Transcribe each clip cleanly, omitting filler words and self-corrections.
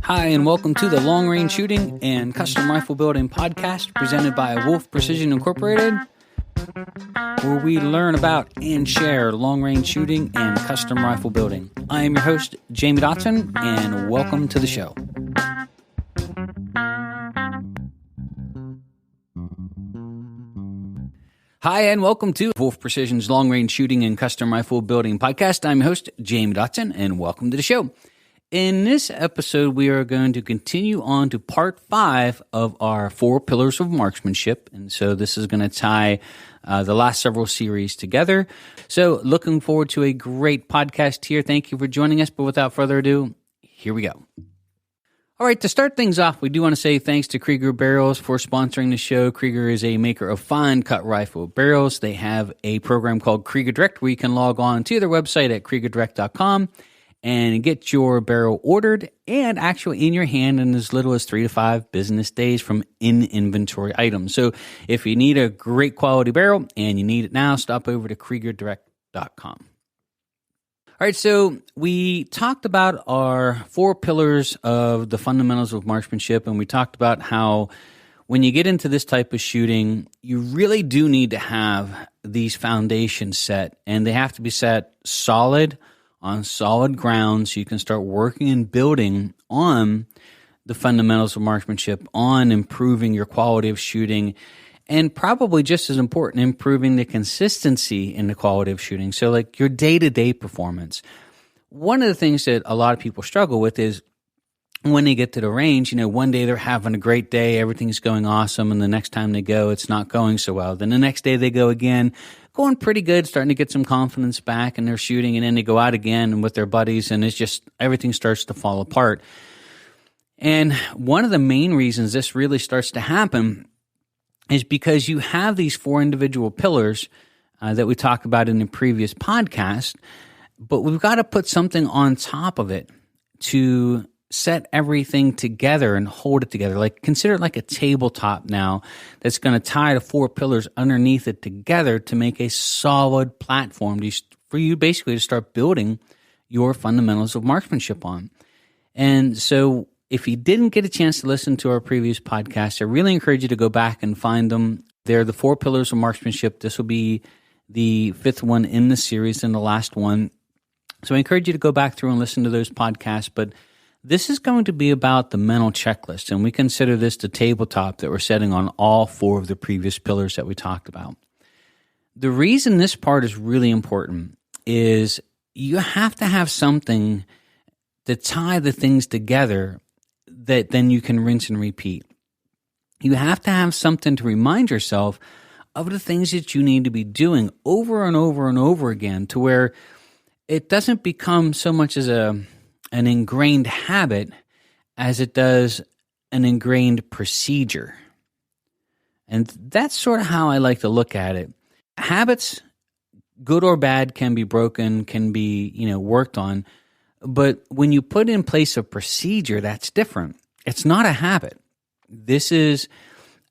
Hi, and welcome to the Long Range Shooting and Custom Rifle Building podcast presented by Wolf Precision Incorporated, where we learn about and share long range shooting and custom rifle building. I am your host, Jamie Dotson, and welcome to the show. Hi, and welcome to Wolf Precision's Long Range Shooting and Custom Rifle Building podcast. I'm your host, Jamie Dotson, and welcome to the show. In this episode, we are going to continue on to part 5 of our 4 pillars of marksmanship. And so this is going to tie the last several series together. So looking forward to a great podcast here. Thank you for joining us. But without further ado, here we go. All right, to start things off, we do want to say thanks to Krieger Barrels for sponsoring the show. Krieger is a maker of fine cut rifle barrels. They have a program called Triggertech where you can log on to their website at Kriegertech.com and get your barrel ordered and actually in your hand in as little as 3 to 5 business days from in-inventory items. So if you need a great quality barrel and you need it now, stop over to Kriegertech.com. All right, so we talked about our 4 pillars of the fundamentals of marksmanship, and we talked about how when you get into this type of shooting, you really do need to have these foundations set, and they have to be set solid on solid ground so you can start working and building on the fundamentals of marksmanship, on improving your quality of shooting, and probably just as important, improving the consistency in the quality of shooting. So like your day-to-day performance. One of the things that a lot of people struggle with is when they get to the range, one day they're having a great day, everything's going awesome, and the next time they go, it's not going so well. Then the next day they go again, going pretty good, starting to get some confidence back, and they're shooting, and then they go out again and with their buddies, and it's just everything starts to fall apart. And one of the main reasons this really starts to happen is because you have these 4 individual pillars that we talked about in the previous podcast, but we've got to put something on top of it to set everything together and hold it together. Like consider it like a tabletop now that's going to tie the 4 pillars underneath it together to make a solid platform for you basically to start building your fundamentals of marksmanship on. And so if you didn't get a chance to listen to our previous podcast, I really encourage you to go back and find them. They're the 4 pillars of marksmanship. This will be the 5th one in the series and the last one. So I encourage you to go back through and listen to those podcasts, but this is going to be about the mental checklist, and we consider this the tabletop that we're setting on all 4 of the previous pillars that we talked about. The reason this part is really important is you have to have something to tie the things together that then you can rinse and repeat. You have to have something to remind yourself of the things that you need to be doing over and over and over again to where it doesn't become so much as an ingrained habit as it does an ingrained procedure. And that's sort of how I like to look at it. Habits, good or bad, can be broken, can be, worked on. But when you put in place a procedure, that's different. It's not a habit. This is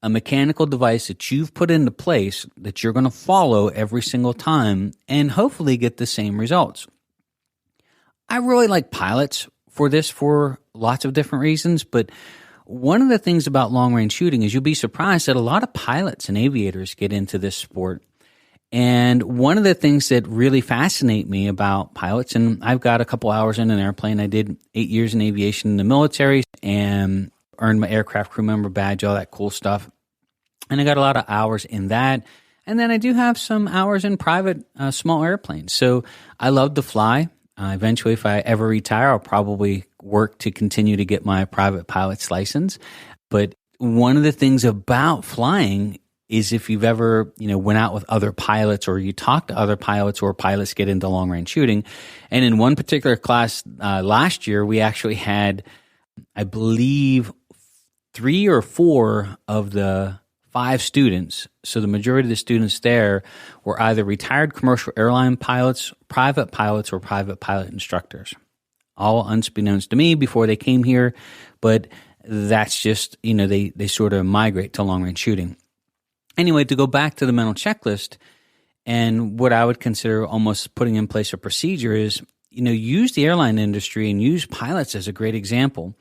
a mechanical device that you've put into place that you're going to follow every single time and hopefully get the same results. I really like pilots for this for lots of different reasons, but one of the things about long-range shooting is you'll be surprised that a lot of pilots and aviators get into this sport. And one of the things that really fascinate me about pilots, and I've got a couple hours in an airplane. I did 8 years in aviation in the military and earned my aircraft crew member badge, all that cool stuff. And I got a lot of hours in that. And then I do have some hours in private small airplanes. So I love to fly. Eventually, if I ever retire, I'll probably work to continue to get my private pilot's license. But one of the things about flying is if you've ever, went out with other pilots or you talk to other pilots or pilots get into long-range shooting. And in one particular class last year, we actually had, I believe, 3 or 4 of the 5 students. So the majority of the students there were either retired commercial airline pilots, private pilots, or private pilot instructors. All unbeknownst to me before they came here, but that's just, they sort of migrate to long-range shooting. Anyway, to go back to the mental checklist, and what I would consider almost putting in place a procedure is use the airline industry and use pilots as a great example.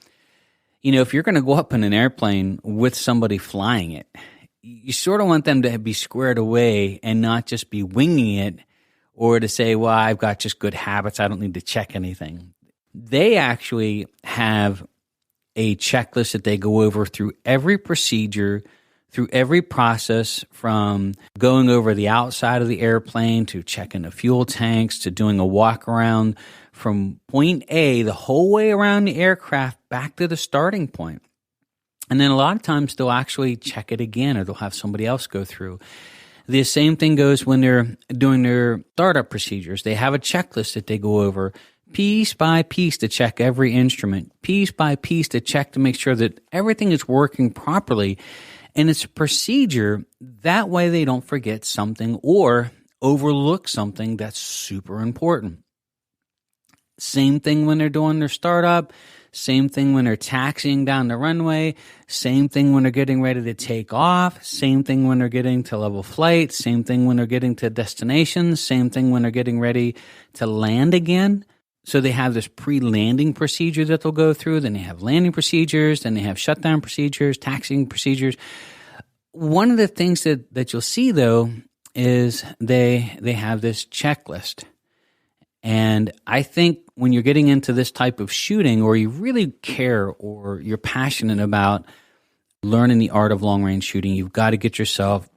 If you're going to go up in an airplane with somebody flying it, you sort of want them to be squared away and not just be winging it, or to say, well, I've got just good habits, I don't need to check anything. They actually have a checklist that they go over through every procedure, through every process, from going over the outside of the airplane to checking the fuel tanks to doing a walk around from point A the whole way around the aircraft back to the starting point. And then a lot of times they'll actually check it again, or they'll have somebody else go through. The same thing goes when they're doing their startup procedures. They have a checklist that they go over piece by piece to check every instrument, piece by piece to check to make sure that everything is working properly. And it's a procedure. That way they don't forget something or overlook something that's super important. Same thing when they're doing their startup. Same thing when they're taxiing down the runway. Same thing when they're getting ready to take off. Same thing when they're getting to level flight. Same thing when they're getting to destinations. Same thing when they're getting ready to land again. So they have this pre-landing procedure that they'll go through. Then they have landing procedures. Then they have shutdown procedures, taxiing procedures. One of the things that you'll see, though, is they have this checklist. And I think when you're getting into this type of shooting, or you really care, or you're passionate about learning the art of long-range shooting, you've got to get yourself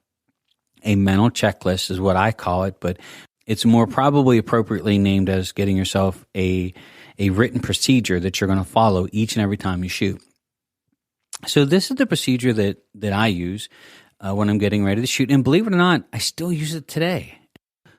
a mental checklist, is what I call it, but it's more probably appropriately named as getting yourself a written procedure that you're going to follow each and every time you shoot. So this is the procedure that I use when I'm getting ready to shoot. And believe it or not, I still use it today.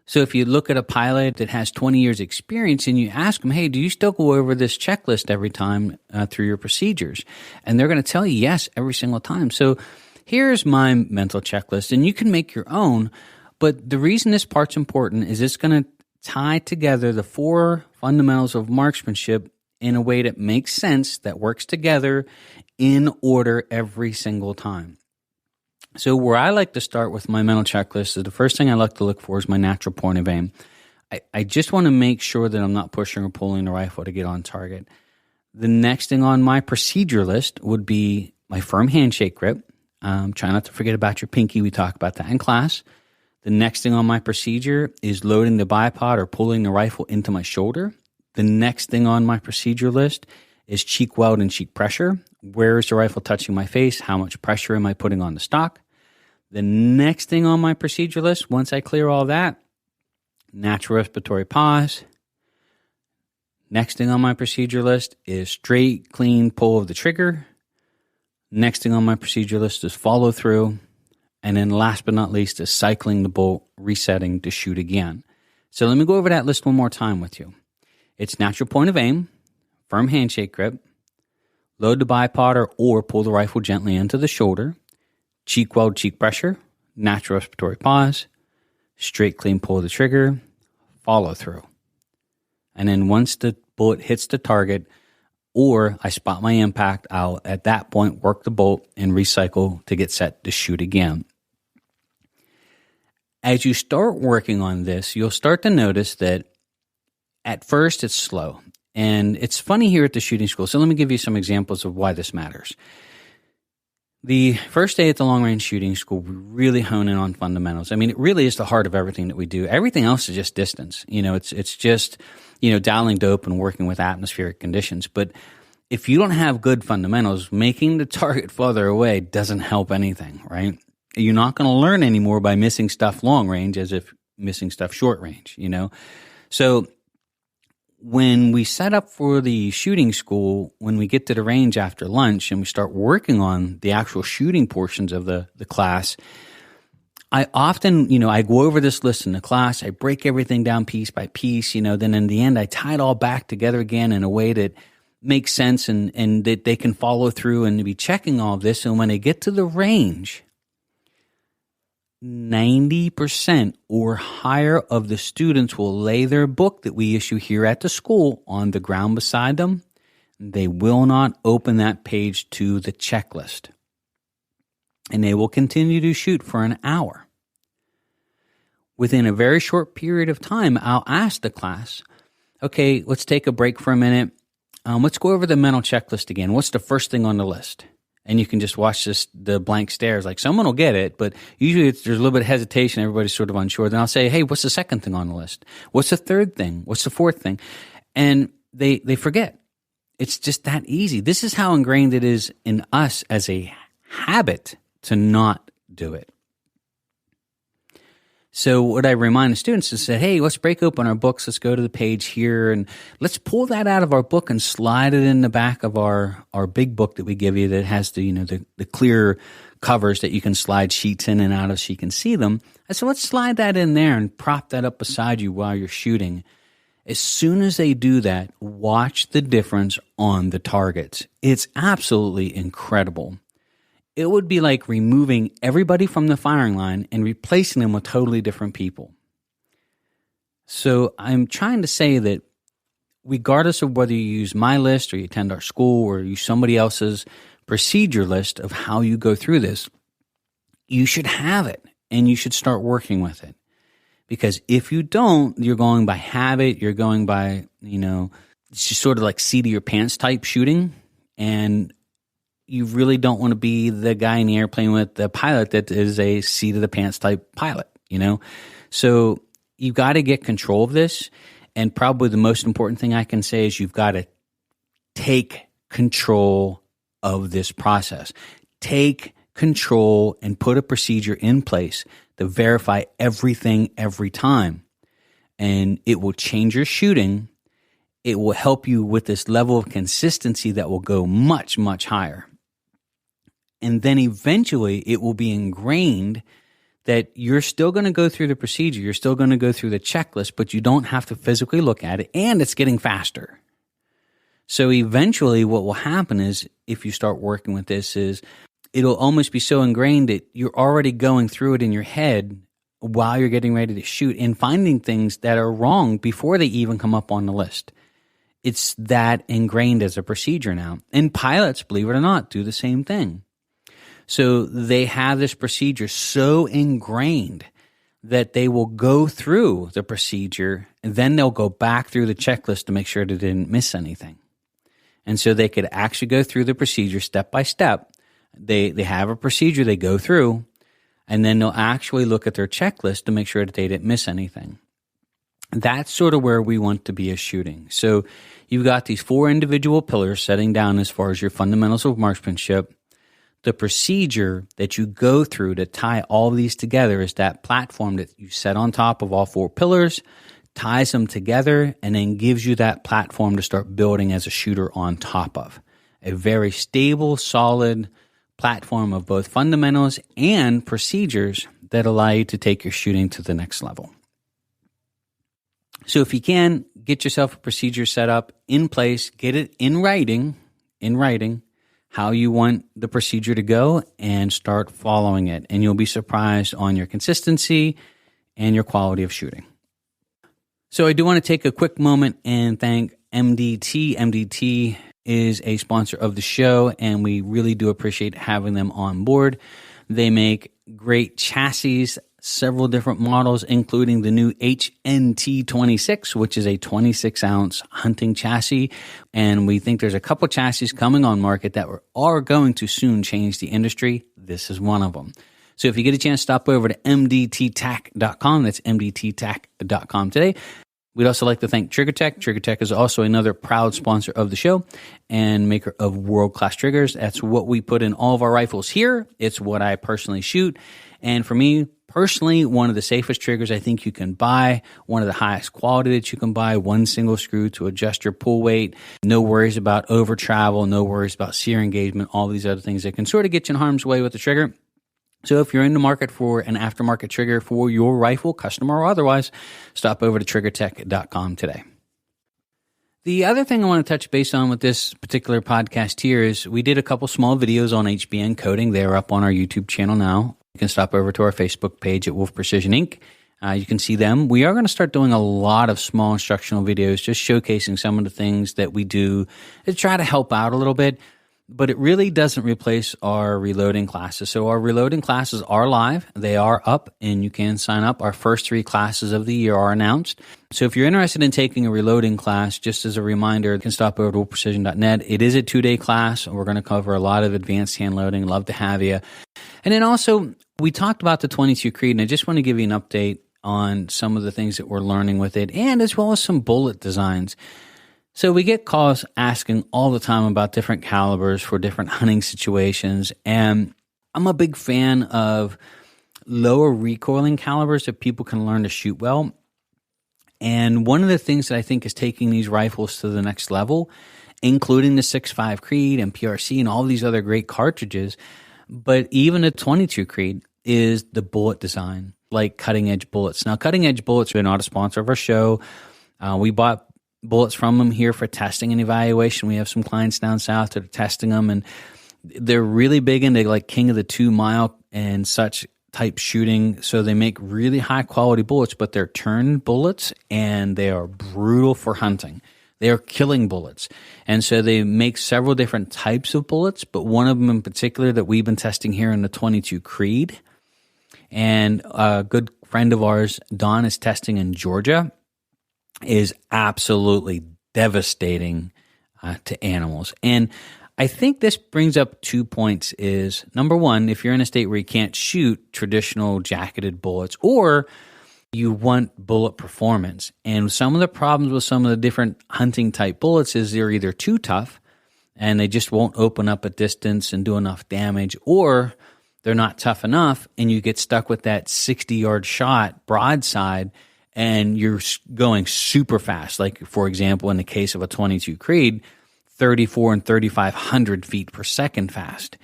So if you look at a pilot that has 20 years experience and you ask them, hey, do you still go over this checklist every time through your procedures? And they're going to tell you yes every single time. So here's my mental checklist, and you can make your own. But the reason this part's important is it's going to tie together the 4 fundamentals of marksmanship in a way that makes sense, that works together in order every single time. So where I like to start with my mental checklist is the first thing I like to look for is my natural point of aim. I just want to make sure that I'm not pushing or pulling the rifle to get on target. The next thing on my procedure list would be my firm handshake grip. Try not to forget about your pinky. We talk about that in class. The next thing on my procedure is loading the bipod or pulling the rifle into my shoulder. The next thing on my procedure list is cheek weld and cheek pressure. Where is the rifle touching my face? How much pressure am I putting on the stock? The next thing on my procedure list, once I clear all that, natural respiratory pause. Next thing on my procedure list is straight, clean pull of the trigger. Next thing on my procedure list is follow through. And then last but not least is cycling the bolt, resetting to shoot again. So let me go over that list one more time with you. It's natural point of aim, firm handshake grip, load the bipod or pull the rifle gently into the shoulder, cheek weld, cheek pressure, natural respiratory pause, straight clean pull of the trigger, follow through. And then once the bullet hits the target or I spot my impact, I'll at that point work the bolt and recycle to get set to shoot again. As you start working on this, you'll start to notice that at first it's slow. And it's funny here at the shooting school. So let me give you some examples of why this matters. The first day at the long-range shooting school, we really hone in on fundamentals. I mean, it really is the heart of everything that we do. Everything else is just distance. It's just, dialing dope and working with atmospheric conditions. But if you don't have good fundamentals, making the target farther away doesn't help anything, right? You're not going to learn anymore by missing stuff long range as if missing stuff short range, So when we set up for the shooting school, when we get to the range after lunch and we start working on the actual shooting portions of the class, I often, I go over this list in the class, I break everything down piece by piece, then in the end I tie it all back together again in a way that makes sense and that they can follow through and be checking all of this. And when they get to the range, 90% or higher of the students will lay their book that we issue here at the school on the ground beside them. They will not open that page to the checklist. And they will continue to shoot for an hour. Within a very short period of time, I'll ask the class, okay, let's take a break for a minute. Let's go over the mental checklist again. What's the first thing on the list? And you can just watch the blank stares. Like someone will get it, but usually there's a little bit of hesitation. Everybody's sort of unsure. Then I'll say, hey, what's the second thing on the list? What's the third thing? What's the fourth thing? And they forget. It's just that easy. This is how ingrained it is in us as a habit to not do it. So what I remind the students is that, hey, let's break open our books. Let's go to the page here and let's pull that out of our book and slide it in the back of our big book that we give you that has the clear covers that you can slide sheets in and out of so you can see them. I said, let's slide that in there and prop that up beside you while you're shooting. As soon as they do that, watch the difference on the targets. It's absolutely incredible. It would be like removing everybody from the firing line and replacing them with totally different people. So I'm trying to say that regardless of whether you use my list or you attend our school or use somebody else's procedure list of how you go through this, you should have it and you should start working with it. Because if you don't, you're going by habit, you're going by, it's just sort of like seat of your pants type shooting. And you really don't want to be the guy in the airplane with the pilot that is a seat of the pants type pilot, So you've got to get control of this. And probably the most important thing I can say is you've got to take control of this process. Take control and put a procedure in place to verify everything every time. And it will change your shooting. It will help you with this level of consistency that will go much, much higher. And then eventually it will be ingrained that you're still going to go through the procedure. You're still going to go through the checklist, but you don't have to physically look at it, and it's getting faster. So eventually what will happen is if you start working with this is it'll almost be so ingrained that you're already going through it in your head while you're getting ready to shoot and finding things that are wrong before they even come up on the list. It's that ingrained as a procedure now. And pilots, believe it or not, do the same thing. So they have this procedure so ingrained that they will go through the procedure and then they'll go back through the checklist to make sure they didn't miss anything. And so they could actually go through the procedure step by step. They have a procedure they go through, and then they'll actually look at their checklist to make sure that they didn't miss anything. That's sort of where we want to be as shooting. So you've got these 4 individual pillars setting down as far as your fundamentals of marksmanship. The procedure that you go through to tie all these together is that platform that you set on top of all 4 pillars, ties them together, and then gives you that platform to start building as a shooter on top of. A very stable, solid platform of both fundamentals and procedures that allow you to take your shooting to the next level. So if you can, get yourself a procedure set up in place, get it in writing, how you want the procedure to go, and start following it. And you'll be surprised on your consistency and your quality of shooting. So I do want to take a quick moment and thank MDT. MDT is a sponsor of the show, and we really do appreciate having them on board. They make great chassis, several different models, including the new HNT26, which is a 26-ounce hunting chassis. And we think there's a couple chassis coming on market that are going to soon change the industry. This is one of them. So if you get a chance, stop over to mdttac.com. That's mdttac.com today. We'd also like to thank Triggertech. Triggertech is also another proud sponsor of the show and maker of world-class triggers. That's what we put in all of our rifles here. It's what I personally shoot. And for me, personally, one of the safest triggers I think you can buy, one of the highest quality that you can buy, one single screw to adjust your pull weight, no worries about over travel, no worries about sear engagement, all these other things that can sort of get you in harm's way with the trigger. So if you're in the market for an aftermarket trigger for your rifle, custom or otherwise, stop over to triggertech.com today. The other thing I want to touch base on with this particular podcast here is we did a couple small videos on HBN coding. They're up on our YouTube channel now. You can stop over to our Facebook page at Wolf Precision Inc. You can see them. We are going to start doing a lot of small instructional videos, just showcasing some of the things that we do to try to help out a little bit. but it really doesn't replace our reloading classes. So our reloading classes are live. They are up, and you can sign up. Our first 3 classes of the year are announced. So if you're interested in taking a reloading class, just as a reminder, you can stop over to wolfprecision.net. It is a 2-day class. We're going to cover a lot of advanced hand loading. Love to have you. And then also, we talked about the 22 Creed, and I just want to give you an update on some of the things that we're learning with it, and as well as some bullet designs. So we get calls asking all the time about different calibers for different hunting situations, and I'm a big fan of lower recoiling calibers that people can learn to shoot well. And one of the things that I think is taking these rifles to the next level, including the 6.5 Creed and PRC and all these other great cartridges, but even the 22 Creed, is the bullet design, like Cutting Edge Bullets. Now, Cutting Edge Bullets are not a sponsor of our show. We bought bullets from them here for testing and evaluation. We have some clients down south that are testing them, and they're really big into like King of the 2 Mile and such type shooting. So they make really high quality bullets, but they're turned bullets, and they are brutal for hunting. They are killing bullets. And so they make several different types of bullets, but one of them in particular that we've been testing here in the 22 Creed, and a good friend of ours, Don, is testing in Georgia, is absolutely devastating to animals. And I think this brings up 2 points is, number one, if you're in a state where you can't shoot traditional jacketed bullets, or you want bullet performance. And some of the problems with some of the different hunting type bullets is they're either too tough and they just won't open up a distance and do enough damage, or they're not tough enough and you get stuck with that 60-yard shot broadside and you're going super fast. Like, for example, in the case of a 22 Creed, 34 and 3,500 feet per second fast.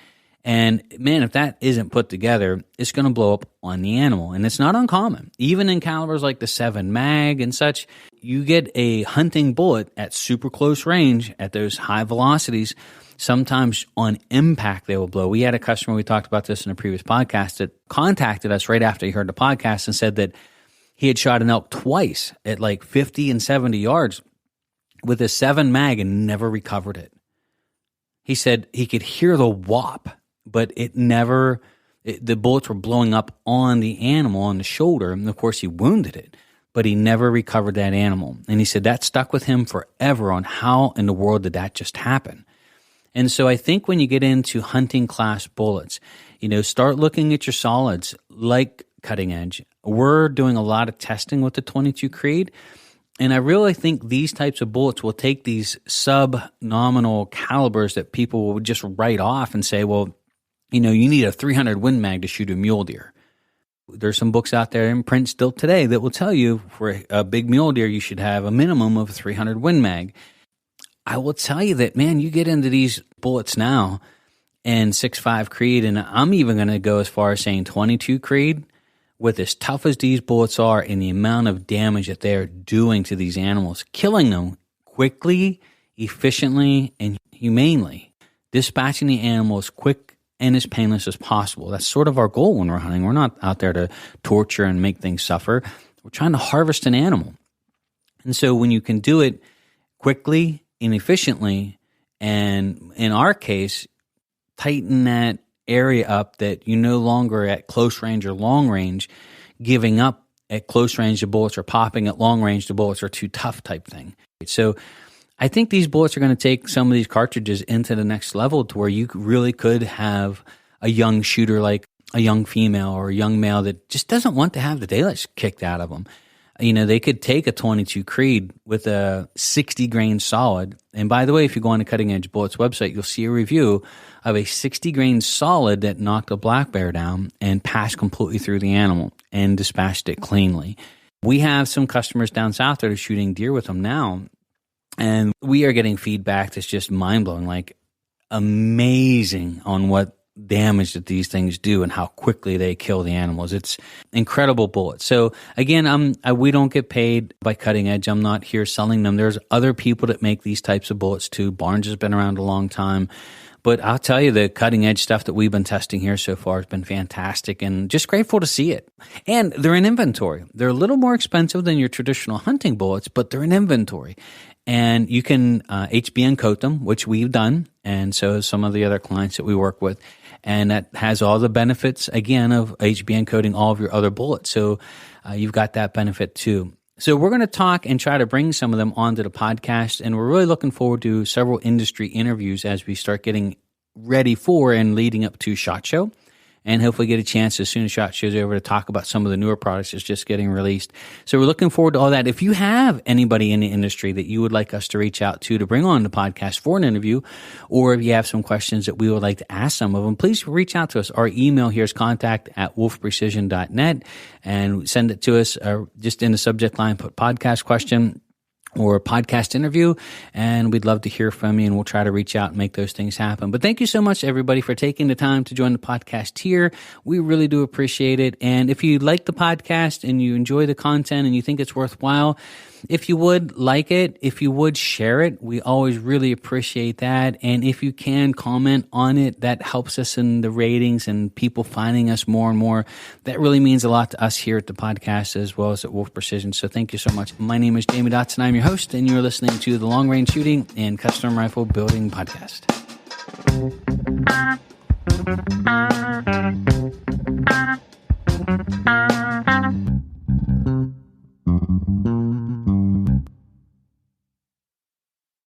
And man, if that isn't put together, it's going to blow up on the animal. And it's not uncommon. Even in calibers like the 7 mag and such, you get a hunting bullet at super close range at those high velocities. Sometimes on impact, they will blow. We had a customer, we talked about this in a previous podcast, that contacted us right after he heard the podcast and said that he had shot an elk twice at like 50 and 70 yards with a 7 mag and never recovered it. He said he could hear the whop, but the bullets were blowing up on the animal on the shoulder. And of course he wounded it, but he never recovered that animal. And he said that stuck with him forever on how in the world did that just happen. And so I think when you get into hunting class bullets, start looking at your solids like Cutting Edge. We're doing a lot of testing with the 22 Creed. And I really think these types of bullets will take these sub-nominal calibers that people would just write off and say, well, you need a 300 Win Mag to shoot a mule deer. There's some books out there in print still today that will tell you for a big mule deer, you should have a minimum of 300 Win Mag. I will tell you that, man, you get into these bullets now and 6.5 Creed, and I'm even going to go as far as saying 22 Creed, with as tough as these bullets are and the amount of damage that they're doing to these animals, killing them quickly, efficiently, and humanely, dispatching the animal as quick and as painless as possible. That's sort of our goal when we're hunting. We're not out there to torture and make things suffer. We're trying to harvest an animal. And so when you can do it quickly and efficiently, and in our case, tighten that area up that you no longer at close range or long range, giving up at close range the bullets or popping at long range the bullets are too tough type thing. So I think these bullets are going to take some of these cartridges into the next level to where you really could have a young shooter like a young female or a young male that just doesn't want to have the daylights kicked out of them. They could take a 22 Creed with a 60 grain solid. And by the way, if you go on the Cutting Edge Bullets website, you'll see a review of a 60 grain solid that knocked a black bear down and passed completely through the animal and dispatched it cleanly. We have some customers down south that are shooting deer with them now, and we are getting feedback that's just mind-blowing, like amazing on what damage that these things do and how quickly they kill the animals. It's incredible bullets. So again, we don't get paid by Cutting Edge. I'm not here selling them. There's other people that make these types of bullets too. Barnes has been around a long time. But I'll tell you, the Cutting Edge stuff that we've been testing here so far has been fantastic and just grateful to see it. And they're in inventory. They're a little more expensive than your traditional hunting bullets, but they're in inventory. And you can HBN coat them, which we've done, and so some of the other clients that we work with. And that has all the benefits, again, of HBN coating all of your other bullets. So you've got that benefit too. So we're going to talk and try to bring some of them onto the podcast, and we're really looking forward to several industry interviews as we start getting ready for and leading up to SHOT Show. And hopefully get a chance as soon as SHOT Show's over to talk about some of the newer products that's just getting released. So we're looking forward to all that. If you have anybody in the industry that you would like us to reach out to bring on the podcast for an interview, or if you have some questions that we would like to ask some of them, please reach out to us. Our email here is contact@wolfprecision.net, and send it to us just in the subject line, put podcast question or a podcast interview, and we'd love to hear from you, and we'll try to reach out and make those things happen. But thank you so much, everybody, for taking the time to join the podcast here. We really do appreciate it. And if you like the podcast and you enjoy the content and you think it's worthwhile, if you would like it, if you would share it, we always really appreciate that. And if you can comment on it, that helps us in the ratings and people finding us more and more. That really means a lot to us here at the podcast as well as at Wolf Precision. So thank you so much. My name is Jamie Dotson. I'm your host, and you're listening to the Long Range Shooting and Custom Rifle Building Podcast.